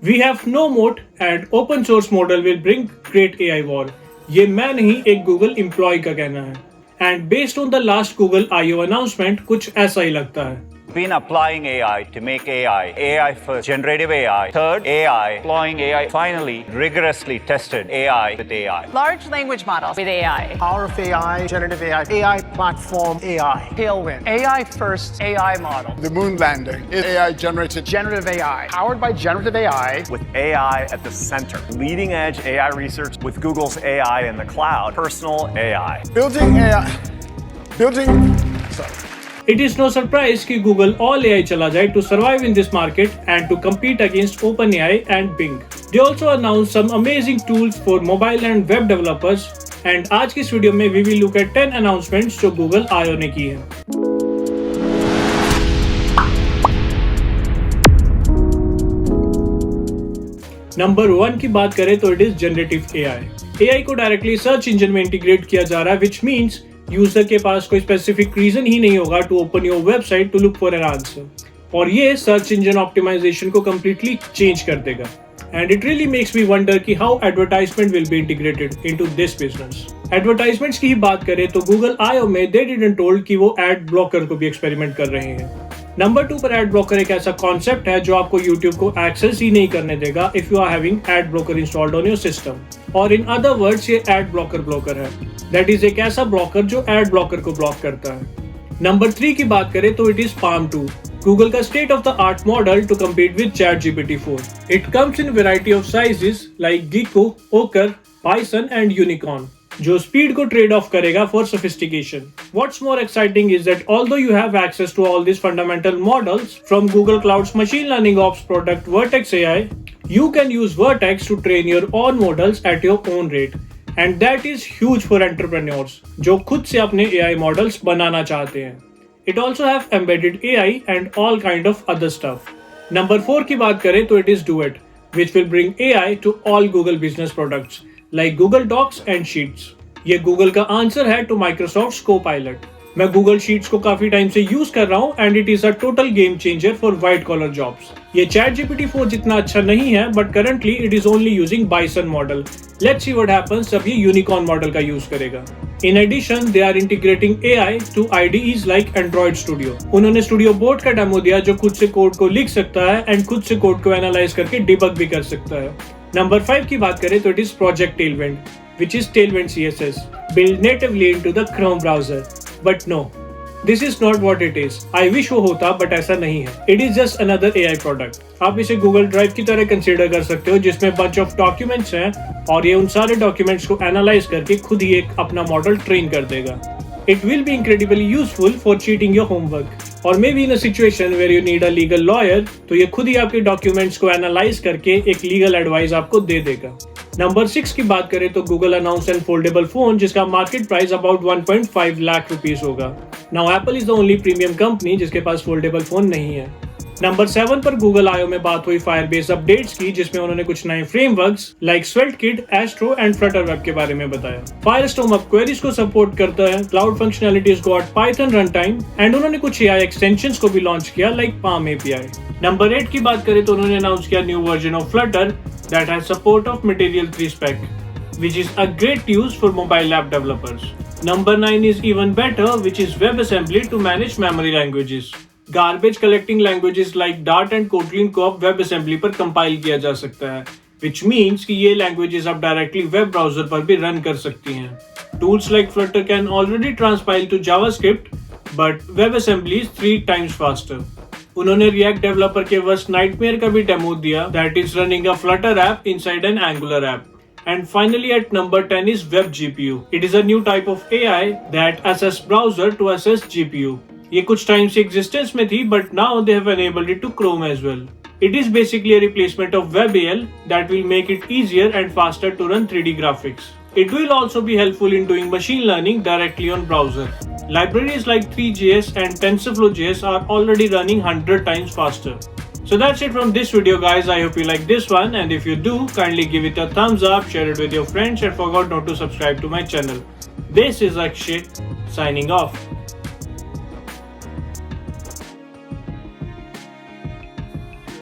We have no moat and open source model will bring great AI war. ये मैं नहीं एक Google employee का कहना है. And based on the last Google I/O announcement, कुछ ऐसा ही लगता है. Been applying AI to make AI first, generative AI. Third, AI, applying AI. Finally, rigorously tested AI with AI. Large language models with AI. Power of AI, generative AI platform, AI. Tailwind. AI first AI model. The moon landing is AI generated. Generative AI, powered by generative AI. With AI at the center. Leading edge AI research with Google's AI in the cloud. Personal AI. Building AI. It is no surprise कि Google all AI चला जाए to survive in this market and to compete against OpenAI and Bing. They also announced some amazing tools for mobile and web developers. And आज की इस video में we will look at 10 announcements जो Google I/O ने की है. Number 1 की बात करें तो it is generative AI. AI को डायरेक्टली सर्च इंजन में इंटीग्रेट किया जा रहा है, which means यूजर के पास कोई स्पेसिफिक रीजन ही नहीं होगा to open your website to look for an answer. और ये सर्च इंजन ऑप्टिमाइजेशन को कंप्लीटली चेंज कर देगा. And it really makes me wonder कि how advertisement will be integrated into this business. Advertisements की ही बात करें तो गूगल I/O में दे डिडंट टोल्ड कि वो एड ब्लॉकर को भी एक्सपेरिमेंट कर रहे हैं. नंबर 2 पर एड ब्लॉकर एक ऐसा कॉन्सेप्ट है जो आपको YouTube को एक्सेस ही नहीं करने देगा if you are having ad blocker installed on your system. और इन अदर वर्ड्स ये एड ब्लॉकर है. दैट इज एक ऐसा ब्लॉकर जो एड ब्लॉकर को ब्लॉक करता है. नंबर 3 की बात करें तो इट इज Palm 2, गूगल का state of the art model to compete with ChatGPT-4. It comes in variety of sizes like Gecko, Ochre, Bison and Unicorn, जो स्पीड को ट्रेड ऑफ करेगा for sophistication. What's more exciting is that although you have access to all these fundamental models from Google Cloud's machine learning ops product Vertex AI, you can use Vertex to train your own models at your own rate. And that is huge for entrepreneurs जो खुद से अपने AI models बनाना चाहते हैं. It also have embedded AI and all kind of other stuff. Number 4 की बात करें तो it is Duet, which will bring AI to all Google business products like Google Docs and Sheets. ये Google का answer है to Microsoft's Copilot. मैं Google Sheets को काफी टाइम से यूज कर रहा हूँ and it is a total game changer for white collar jobs. ये ChatGPT-4 जितना अच्छा नहीं है but currently it is only using Bison model. Let's see what happens जब ये Unicorn मॉडल का यूज करेगा. In addition, they are integrating AI to IDEs like Android Studio. उन्होंने Studio Bot का डेमो दिया जो खुद से कोड को लिख सकता है and खुद से कोड को एनालाइज करके डिबग भी कर सकता है. नंबर 5 की बात करें तो it is Project Tailwind, which is Tailwind CSS, built natively into the Chrome browser. But no, this is not what it is. I wish वो होता but ऐसा नहीं है. It is just another AI product. आप इसे Google Drive की तरह consider कर सकते हो जिसमें bunch of documents हैं और ये उन सारे documents को एनालाइज करके खुद ही एक अपना मॉडल ट्रेन कर देगा. It will be incredibly useful for cheating your homework. Or maybe in a situation where you need a legal lawyer, तो ये खुद ही आपके डॉक्यूमेंट्स को एनालाइज करके एक लीगल एडवाइस आपको दे देगा. नंबर 6 की बात करें तो Google announce an foldable phone जिसका market price about 1.5 lakh rupees होगा. Now Apple is the only premium company जिसके पास फोल्डेबल फोन नहीं है. नंबर 7 पर गूगल I/O में बात हुई फायरबेस अपडेट्स की जिसमें उन्होंने कुछ नए frameworks like SvelteKit, Astro and Flutterweb के बारे में बताया. Firestorm अब क्वेरीज को सपोर्ट करता है. Cloud functionalities got Python runtime and उन्होंने कुछ AI एक्सटेंशंस को भी लॉन्च किया लाइक Palm API. नंबर 8 की बात करें तो उन्होंने अनाउंस किया new version of Flutter that has support of Material 3 spec, which is a great use for mobile app developers. Number 9 is even better, which is WebAssembly to manage memory languages. Garbage collecting languages like Dart and Kotlin को अब WebAssembly पर compile किया जा सकता है, which means कि ये languages अब directly web browser पर भी run कर सकती हैं. Tools like Flutter can already transpile to JavaScript, but WebAssembly is 3 times faster. उन्होंने React डेवलपर के वर्स्ट नाइटमेयर का भी डेमो दिया that is running a Flutter app inside an Angular app. And finally at number 10 is WebGPU. It is a new type of AI that assess browser to assess GPU. ये कुछ time से existence में थी but now they have enabled it to Chrome as well. It is basically a replacement of WebAL that will make it easier and faster to run 3D graphics. It will also be helpful in doing machine learning directly on browser. Libraries like Three.js and TensorFlow.js are already running 100 times faster. So that's it from this video guys. I hope you like this one and if you do, kindly give it a thumbs up, share it with your friends and forgot not to subscribe to my channel. This is Akshay signing off.